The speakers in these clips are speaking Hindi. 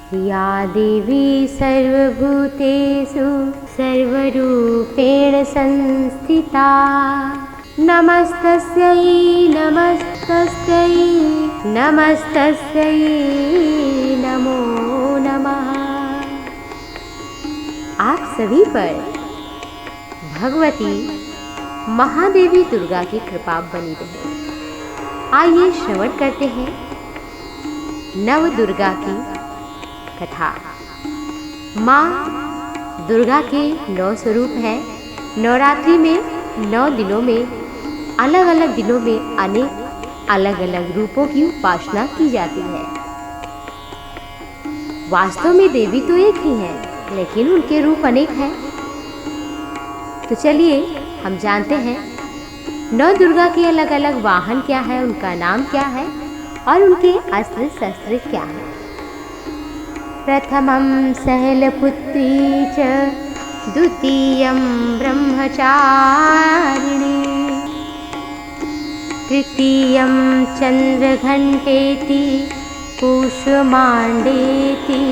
या देवी सर्वभूतेषु सर्वरूपेण संस्थिता नमस्तस्यै नमस्तस्यै नमस्तस्यै नमो नमः। आप सभी पर भगवती महादेवी दुर्गा की कृपा बनी रहे। आइए श्रवण करते हैं नव दुर्गा की कथा। माँ दुर्गा के 9 स्वरूप हैं। नवरात्रि में 9 दिनों में अलग अलग दिनों में अनेक अलग अलग रूपों की उपासना की जाती है। वास्तव में देवी तो एक ही है, लेकिन उनके रूप अनेक हैं। तो चलिए हम जानते हैं नौ दुर्गा के अलग अलग वाहन क्या है, उनका नाम क्या है और उनके अस्त्र शस्त्र क्या है। प्रथमं शैलपुत्री च द्वितीयं ब्रह्मचारिणी तृतीयं चंद्रघंटेति कूष्मांडेति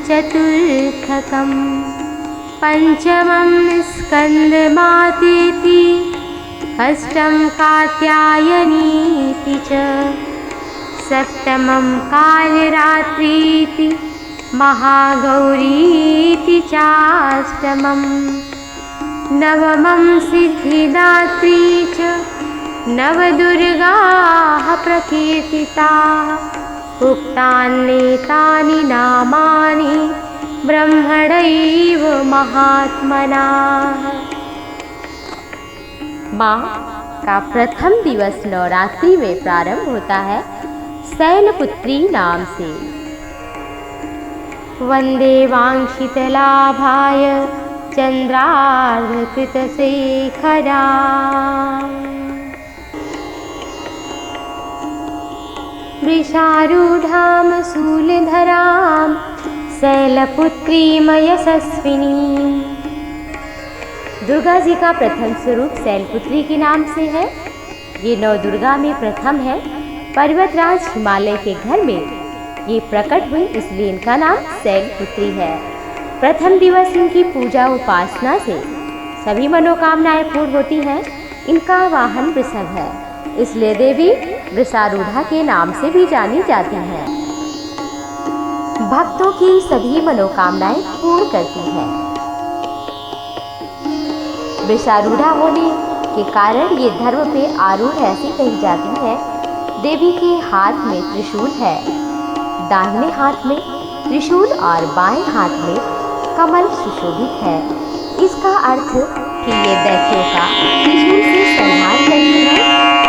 चतुर्थकं पंचमं स्कंदमातेति अष्टम कात्यायनीति च सप्तमं कालरात्रीति महागौरीति चाष्टमं नवमं सिद्धिदात्री च नवदुर्गाः प्रकीर्तिताः उक्तान्येतानि नामानि ब्रह्मणैव महात्मना। माँ का प्रथम दिवस नवरात्रि में प्रारंभ होता है शैलपुत्री नाम से। वंदे वांशितलाभाय चंद्रार्धकृतशेखरा वृषारूढां शूलधरां शैलपुत्रीं यशस्विनीं। दुर्गा जी का प्रथम स्वरूप शैलपुत्री के नाम से है। ये 9 दुर्गा में प्रथम है। पर्वतराज हिमालय के घर में ये प्रकट हुई, इसलिए इनका नाम शैलपुत्री है। प्रथम दिवस इनकी पूजा उपासना से सभी मनोकामनाएं पूर्ण होती हैं। इनका वाहन वृषभ है, इसलिए देवी वृषारूढ़ा के नाम से भी जानी जाती हैं। भक्तों की सभी मनोकामनाएं पूर्ण करती हैं। वृषारूढ़ा होने के कारण ये धर्म पे आरूढ़ ऐसी कही जाती है। देवी के हाथ में त्रिशूल है, दाहिने हाथ में त्रिशूल और बाएं हाथ में कमल सुशोभित है। इसका अर्थ कि ये दैत्यों का त्रिशूल से संहार करती है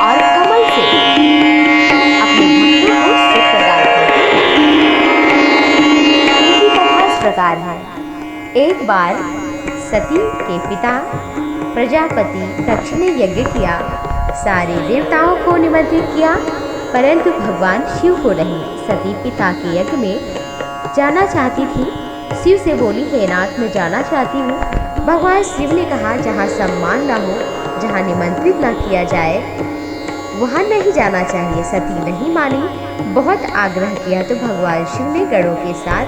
और कमल से अपने भक्तों को सुख प्रदान करती है। इनकी कथा इस प्रकार है। एक बार सती के पिता प्रजापति दक्ष ने यज्ञ किया, सारे देवताओं को निमंत्रित किया, परंतु भगवान शिव को नहीं। सती पिता के यज्ञ में जाना चाहती थी। शिव से बोली, हे नाथ मैं जाना चाहती हूँ। भगवान शिव ने कहा, जहाँ सम्मान न हो, जहाँ निमंत्रित न किया जाए, वहाँ नहीं जाना चाहिए। सती नहीं मानी, बहुत आग्रह किया तो भगवान शिव ने गणों के साथ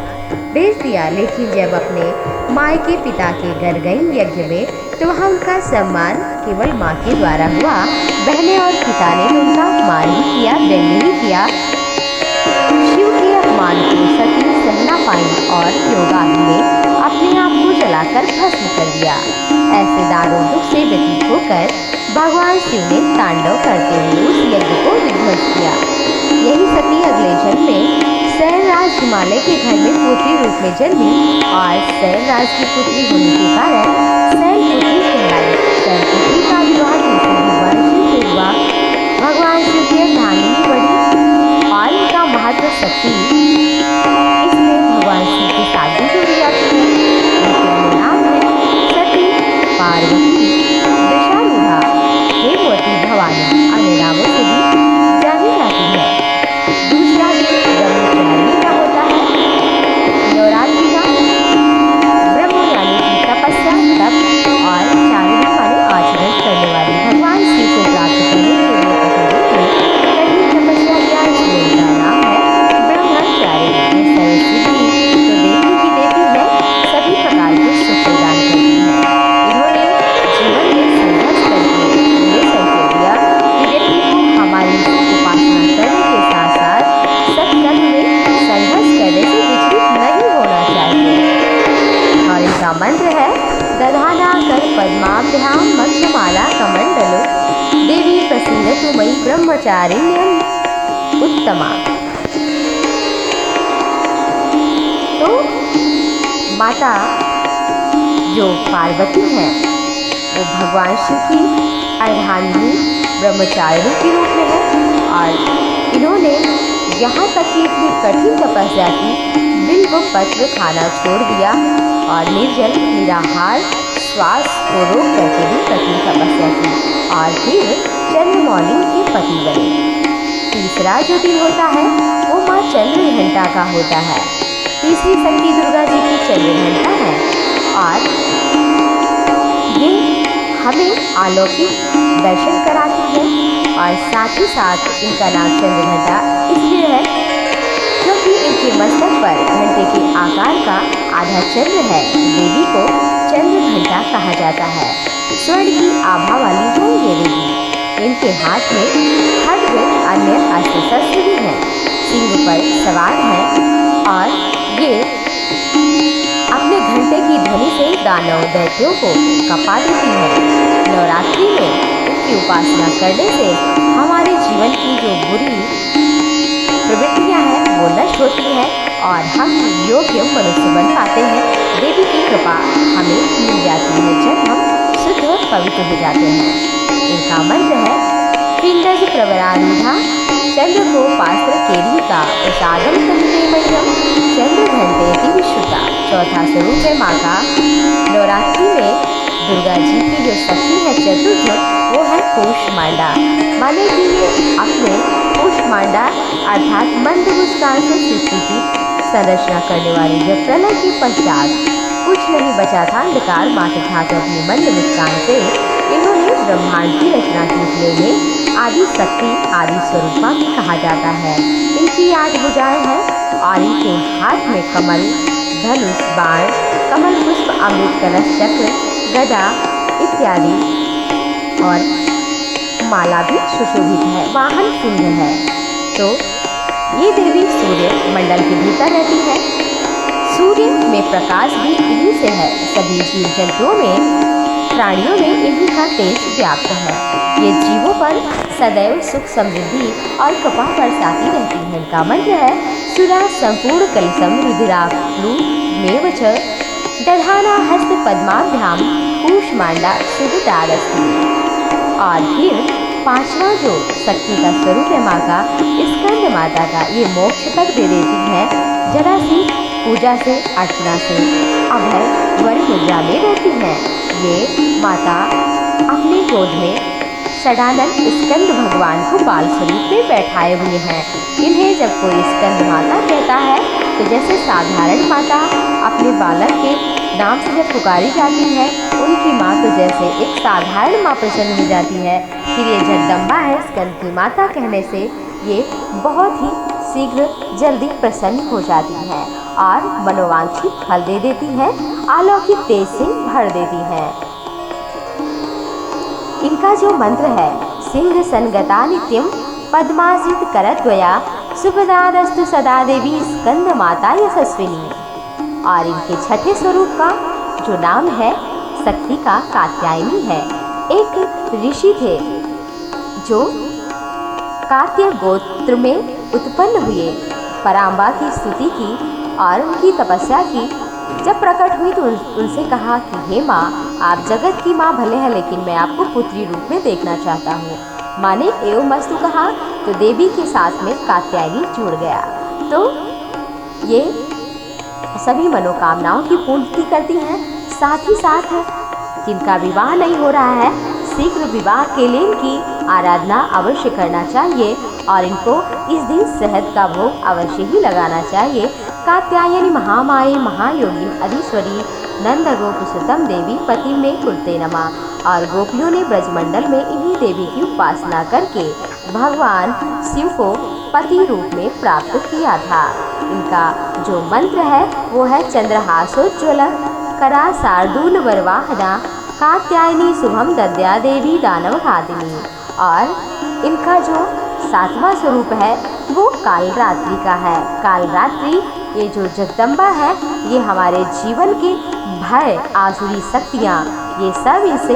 भेज दिया। लेकिन जब अपने माँ के पिता के घर गई यज्ञ में, तो वहाँ उनका सम्मान केवल माँ के द्वारा हुआ। बहने और पिता ने तो उनका अपमान ही किया, व्यंग्य ही किया। शिव के अपमान को सती सह न पाई और योगाग्नि में अपने आप को जलाकर भस्म कर दिया। ऐसे दारुण दुख से व्यतीत होकर भगवान शिव ने तांडव करते हुए उस यज्ञ को विध्वंस किया। यही सती अगले जन्म में शैलराज हिमालय के घर में पुत्री रूप में जन्मी और शैलराज की पुत्री होने के कारण शैलपुत्री कहलाई। शैलपुत्री का विवाह दूसरे भगवान शिव से हुआ। भगवान शिव की अर्धांगिनी बढ़ी और इनका महत्व शक्ति, इसलिए भगवान शिव के साथ भी जुड़ी जाती है। इनके नाम है सती, पार्वती, वृषारूढ़ा, हेमवती, भवानी, अन्य नामों से भी जानी जाती है। दूसरा दिन ब्रह्मचारिणी का होता है। नवरात्रि का ब्रह्म यानी कि तपस्या, तप और चारिणी माने आचरण करने वाली भगवान तनुमयी ब्रह्मचारिण्यम उत्तमा। तो माता जो पार्वती हैं वो भगवान शिव की अर्धांगिनी ब्रह्मचारिणी के रूप में है, और इन्होंने यहाँ तक कि इतनी कठिन तपस्या की, बिल्व पत्र खाना छोड़ दिया और निर्जल निराहार श्वास को रोक करके भी कठिन तपस्या की, और फिर चंद्रमौली के पति बने। तीसरा जो दिन होता है वो माँ चंद्रघंटा का होता है। तीसरी शक्ति दुर्गा जी की चंद्रघंटा है, और ये हमें अलौकिक दर्शन कराती है, और साथ ही साथ इनका नाम चंद्रघंटा इसलिए है क्योंकि इनके मस्तक पर घंटे के आकार का आधा चंद्र है। देवी को चंद्रघंटा कहा जाता है। स्वर्ण की आभा वाली है ये देवी। इनके हाथ में खड्ग अन्य अस्त्र शस्त्र भी हैं, सिंह पर सवार हैं, और ये अपने घंटे की ध्वनि से दानव दैत्यों को कपा देती है। नवरात्रि में इनकी उपासना करने से हमारे जीवन की जो बुरी प्रवृत्तियां हैं वो नष्ट होती हैं, और हम योग्य मनुष्य बन पाते हैं। देवी की कृपा हमें मिल जाती है जब हम शुद्ध और पवित्र हो जाते हैं। इनका मंत्र है पिंडज प्रवरारूढ़ा चंद्र को पास्त्र केलिका प्रसादम तमते मह्यम चंद्र घंटे की विश्रुता। चौथा स्वरूप है माँ का। नवरात्रि में दुर्गा जी की जो शक्ति है चतुर्थ, वो है कूष्मांडा। माने कि ये अपने कूष्मांडा अर्थात मंद मुस्कान से सृष्टि की संरचना करने वाली। जब प्रलय के पश्चात कुछ नहीं बचा था अंधकार मात्र था, तो अपनी मंद मुस्कान से इन्होंने ब्रह्मांड की रचना की। इसलिए आदि शक्ति आदि स्वरूपा भी कहा जाता है। इनकी 8 भुजाएं हैं, और इनके हाथ में कमल, धनुष, बाण, कमल पुष्प, अमृत कलश, चक्र, गदा इत्यादि और माला भी सुशोभित है। वाहन सिंह है। तो ये देवी सूर्य मंडल के भीतर रहती है। सूर्य में प्रकाश भी इन्हीं से है। सभी जीव जंतुओं में, प्राणियों में इन्हीं का तेज व्याप्त है। ये जीवों पर सदैव सुख समृद्धि और कृपा बरसाती रहती है। इनका मंत्र है सुरा संपूर्ण कलसम रुधिराप्लु मेव च दधाना हस्त पद्माभ्याम कूष्मांडा शुभदारस्ति। और फिर पांचवा जो शक्ति का स्वरूप है माँ का, स्कंद माता का, ये मोक्ष तक दे देती है। जरा सी पूजा से, अर्चना से अभय वर मुद्रा में रहती हैं। ये माता अपने गोद में षडानन स्कंद भगवान को बाल स्वरूप में बैठाए हुए हैं। इन्हें जब कोई स्कंद माता कहता है तो जैसे साधारण माता अपने बालक के नाम से जब पुकारी जाती है, उनकी माँ तो जैसे एक साधारण माँ प्रसन्न हो जाती है। फिर ये जगदम्बा है स्कंद की माता कहने से ये बहुत ही शीघ्र जल्दी प्रसन्न हो जाती है और मनोवांछित फल दे देती है, अलौकिक तेज से भर देती है। इनका जो मंत्र है सिंह संगता नित्यम पद्माश्रित करद्वया सुभदारस्तु सदा देवी स्कंद माता यशस्विनी। और इनके छठे स्वरूप का जो नाम है शक्ति का कात्यायनी है। एक ऋषि थे जो कात्य गोत्र में उत्पन्न हुए, पराम्बा की स्तुति की और उनकी तपस्या की। जब प्रकट हुई तो उनसे कहा कि हे माँ, आप जगत की माँ भले हैं, लेकिन मैं आपको पुत्री रूप में देखना चाहता हूँ। माँ ने एवं मस्तु कहा तो देवी के साथ में कात्यायनी जुड़ गया। तो ये सभी मनोकामनाओं की पूर्ति करती हैं। साथ ही साथ जिनका विवाह नहीं हो रहा है, शीघ्र विवाह के लिए इनकी आराधना अवश्य करना चाहिए और इनको इस दिन शहद का भोग अवश्य ही लगाना चाहिए। कात्यायनी महामाये महायोगी अधीश्वरी नंद गोप सुतम देवी पति में कुर्ते नमः। और गोपियों ने ब्रजमंडल में इन्हीं देवी की उपासना करके भगवान शिव को पति रूप में प्राप्त किया था। इनका जो मंत्र है वो है चंद्रहासोज्ज्वल करा शार्दूल वरवाहना कात्यायनी शुभम दद्या देवी दानव घातिनी। और इनका जो सातवां स्वरूप है वो कालरात्रि का है। कालरात्रि ये जो जगदम्बा है, ये हमारे जीवन के भय आसुरी शक्तियाँ ये सब इनसे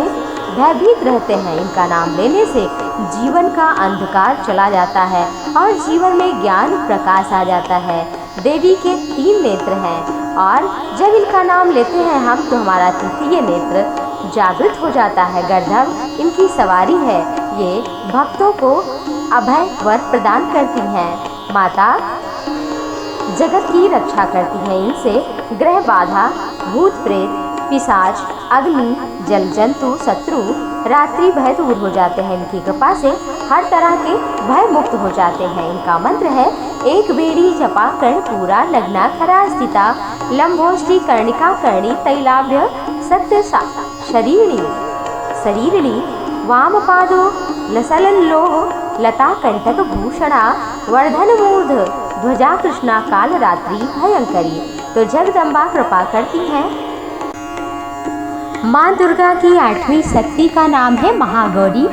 भयभीत रहते हैं। इनका नाम लेने से जीवन का अंधकार चला जाता है और जीवन में ज्ञान प्रकाश आ जाता है। देवी के 3 नेत्र हैं और जब इनका नाम लेते हैं हम तो हमारा तृतीय नेत्र जागृत हो जाता है। गंधर्व इनकी सवारी है। ये भक्तों को अभय वर प्रदान करती हैं। माता जगत की रक्षा करती हैं। इनसे ग्रह बाधा, भूत प्रेत, पिशाच, अग्नि, जल जंतु, शत्रु, रात्रि भय दूर हो जाते हैं। इनकी कृपा से हर तरह के भय मुक्त हो जाते हैं। इनका मंत्र है एक बेड़ी जपा कर्ण पूरा, नग्ना खरा स्थिता, लंबोष्ठी कर्णिका कर्णी, तैलाभ्य सत्य शरीरिणी, वाम पादो लसलन लोह, लता कंटक भूषणा, वर्धन मूर्ध, ध्वजा कृष्णा, काल रात्रि भयंकरी। तो जगदम्बा कृपा करती हैं। माँ दुर्गा की 8वीं शक्ति का नाम है महागौरी।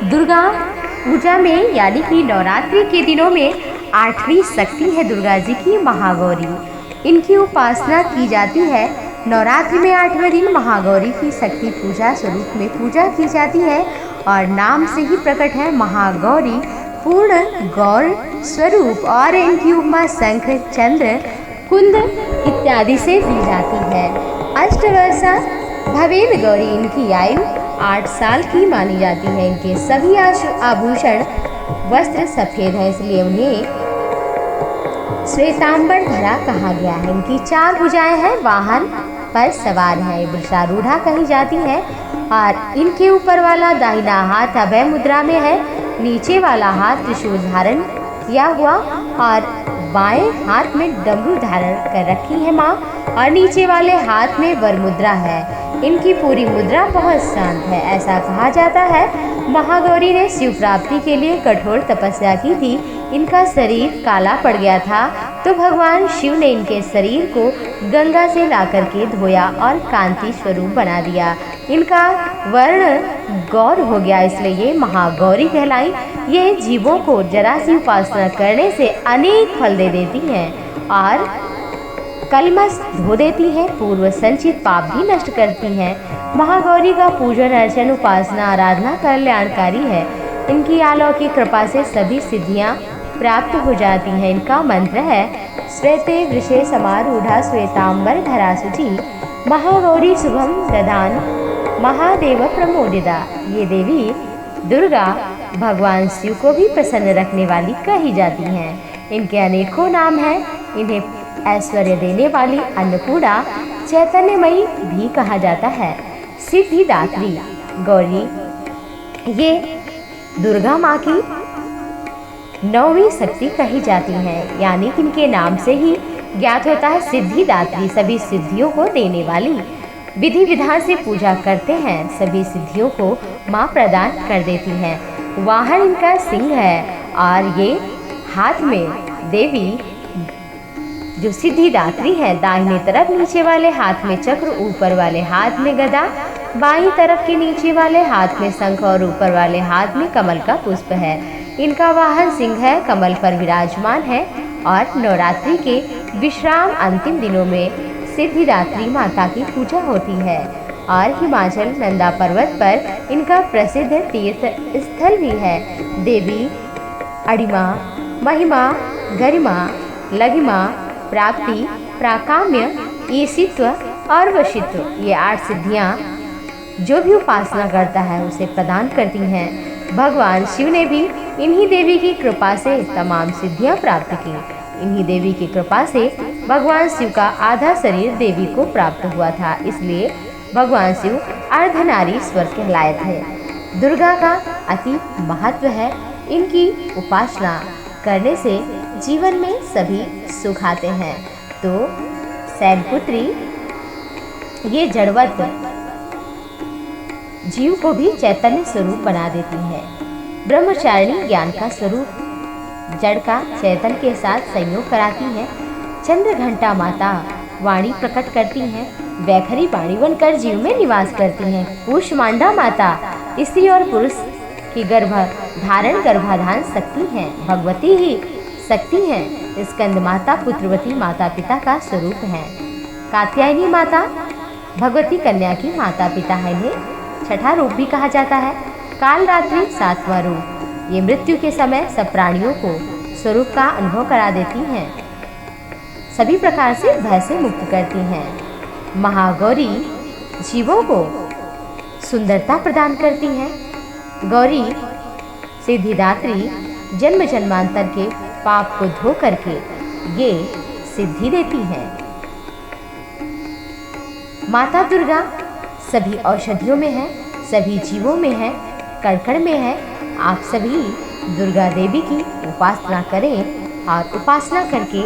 दुर्गा पूजा में यानी कि नवरात्रि के दिनों में 8वीं शक्ति है दुर्गा जी की महागौरी। इनकी उपासना की जाती है। नवरात्रि में 8वें दिन महागौरी की शक्ति पूजा स्वरूप में पूजा की जाती है और नाम से ही प्रकट है महागौरी पूर्ण गौर स्वरूप। और इनकी उपमा शंख, चंद्र, कुंद इत्यादि से दी जाती है। अष्टवर्षा भवेन गौरी, इनकी आयु 8 साल की मानी जाती है। इनके सभी आभूषण वस्त्र सफेद है, इसलिए उन्हें श्वेतांबर धरा कहा गया है। इनकी 4 भुजाएं हैं, वाहन पर सवार है, वृषारूढ़ा कही जाती है। और इनके ऊपर वाला दाहिना हाथ अभय मुद्रा में है, नीचे वाला हाथ त्रिशूल धारण किया हुआ और बाएं हाथ में डमरू धारण कर रखी है माँ, और नीचे वाले हाथ में वर मुद्रा है। इनकी पूरी मुद्रा बहुत शांत है। ऐसा कहा जाता है महागौरी ने शिव प्राप्ति के लिए कठोर तपस्या की थी। इनका शरीर काला पड़ गया था तो भगवान शिव ने इनके शरीर को गंगा से लाकर के धोया और कांति स्वरूप बना दिया। इनका वर्ण गौर हो गया, इसलिए ये महागौरी कहलाई। ये जीवों को जरा सी उपासना करने से अनेक फल दे देती हैं और कलमश धो देती है, पूर्व संचित पाप भी नष्ट करती हैं। महागौरी का पूजन अर्चन उपासना आराधना कल्याणकारी है। इनकी अलौकिक कृपा से सभी सिद्धियां प्राप्त हो जाती हैं। इनका मंत्र है श्वेते वृषे समारूढ़ा श्वेतांबर धरा शुचि, महागौरी शुभम ददान महादेव प्रमोदिता। ये देवी दुर्गा भगवान शिव को भी प्रसन्न रखने वाली कही जाती हैं। इनके अनेकों नाम हैं। इन्हें ऐश्वर्य देने वाली अन्नपूर्णा, चैतन्यमयी भी कहा जाता है। सिद्धिदात्री गौरी ये दुर्गा माँ की 9वीं शक्ति कही जाती हैं, यानी कि इनके नाम से ही ज्ञात होता है सिद्धिदात्री, सभी सिद्धियों को देने वाली। विधि विधान से पूजा करते हैं, सभी सिद्धियों को माँ प्रदान कर देती हैं। वाहन इनका सिंह है और ये हाथ में देवी जो सिद्धिदात्री है, दाहिने तरफ नीचे वाले हाथ में चक्र, ऊपर वाले हाथ में गदा, बाईं तरफ के नीचे वाले हाथ में शंख और ऊपर वाले हाथ में कमल का पुष्प है। इनका वाहन सिंह है, कमल पर विराजमान है और नवरात्रि के विश्राम अंतिम दिनों में सिद्धिदात्री माता की पूजा होती है। और हिमाचल नंदा पर्वत पर इनका प्रसिद्ध तीर्थ स्थल भी है। देवी अड़िमा, महिमा, गरिमा, लघिमा, प्राप्ति, प्राकाम्य, ईशित्व और वशित्व, ये 8 सिद्धियाँ जो भी उपासना करता है उसे प्रदान करती हैं। भगवान शिव ने भी इन्हीं देवी की कृपा से तमाम सिद्धियां प्राप्त की। इन्हीं देवी की कृपा से भगवान शिव का आधा शरीर देवी को प्राप्त हुआ था, इसलिए भगवान शिव अर्धनारीश्वर कहलाए थे। दुर्गा का अति महत्व है। इनकी उपासना करने से जीवन में सभी सुख आते हैं। तो शैलपुत्री ये जड़वत जीव को भी चैतन्य स्वरूप बना देती है। ब्रह्मचारिणी ज्ञान का स्वरूप, जड़ का चैतन्य के साथ संयोग कराती है। चंद्र घंटा माता वाणी प्रकट करती हैं। वैखरी वाणी बनकर जीव में निवास करती हैं। कूष्मांडा माता स्त्री और पुरुष की गर्भाधान शक्ति हैं। भगवती ही शक्ति हैं। स्कंद माता पुत्रवती माता पिता का स्वरूप है। कात्यायनी माता भगवती कन्या की माता पिता है। इन्हें छठा रूप भी कहा जाता है। काल रात्रि 7वां रूप। ये मृत्यु के समय सब प्राणियों को स्वरूप का अनुभव करा देती हैं, सभी प्रकार से भय से मुक्त करती हैं। महागौरी जीवों को सुंदरता प्रदान करती हैं। गौरी सिद्धिदात्री जन्म जन्मांतर के पाप को धो करके ये सिद्धि देती हैं। माता दुर्गा सभी औषधियों में है, सभी जीवों में है, कण में है। आप सभी दुर्गा देवी की उपासना करें और उपासना करके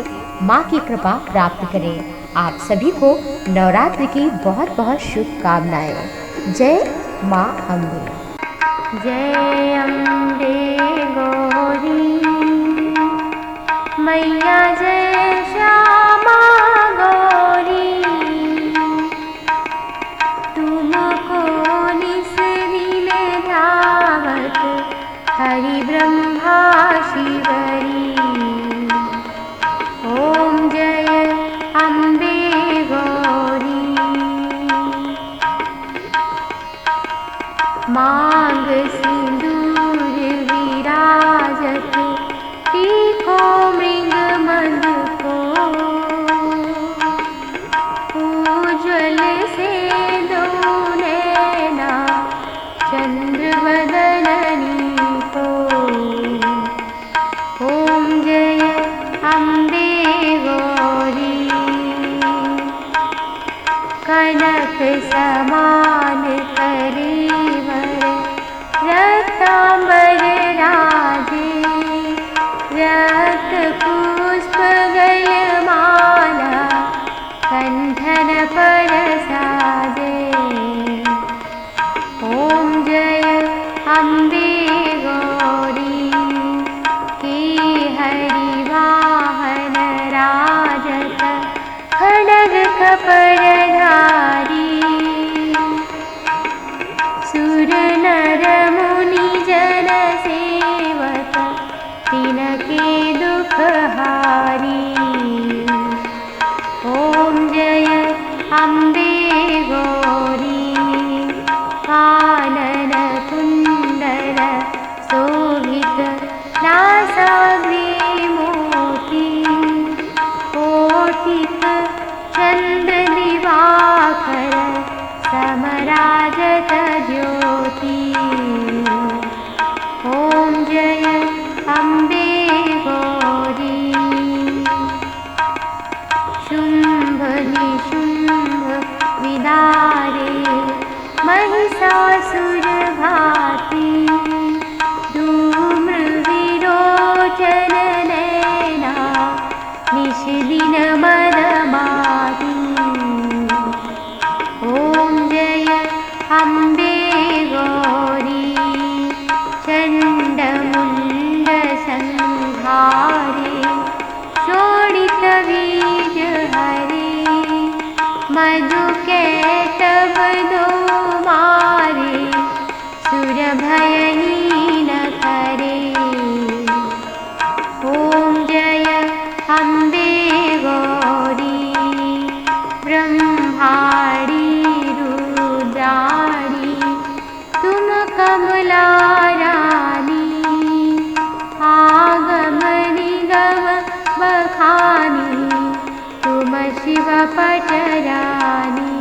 माँ की कृपा प्राप्त करें। आप सभी को नवरात्रि की बहुत बहुत शुभकामनाएं। जय माँ अम्बे। जय अम्बे गौरी मैया, जय श्यामा गौरी। तुमको निस दिन ध्यावत हरि ब्रह्मा शिवरी। ओम जय अम्बे गौरी। मांग सिंदूर विराजत तीखो मृग मद को। उज्ज्वल से दो नैना चंद्र बदननी को। ओम जय अम्बे गौरी। कनक समान कलेवर रत्नांबर राजे। रक्त पुष्प गलमाला कंठन पर साजे। ओम जय अम्बे गौरी। की हरि वाहन राजत खड्ग कपरधारी। सुर नर मुनि जन सेवक तिनके दुख हारी। ओम जय अम्बे गौरी। कानन कुंडल शोभित नासाग्रे मोती। कोटिक चंद्र दिवाकर समराजत ज्योति। ओम जय अम्बे गौरी। शुंभ निशुंभ विदारे महिषासुर घाती। धूम्र विरोचन नैना निश दिन मदमाती। ओम जय अम्बे गौरी। चंड मुंड संहारे शोणित बीज हरे। मधु कैटभ दो मारे सुर भयहीन करे। ओम जय अम्बे गौरी। ब्रह्माणी रुद्राणी तुम कमला रानी। आगम निगम बखानी तुम शिव पटरानी।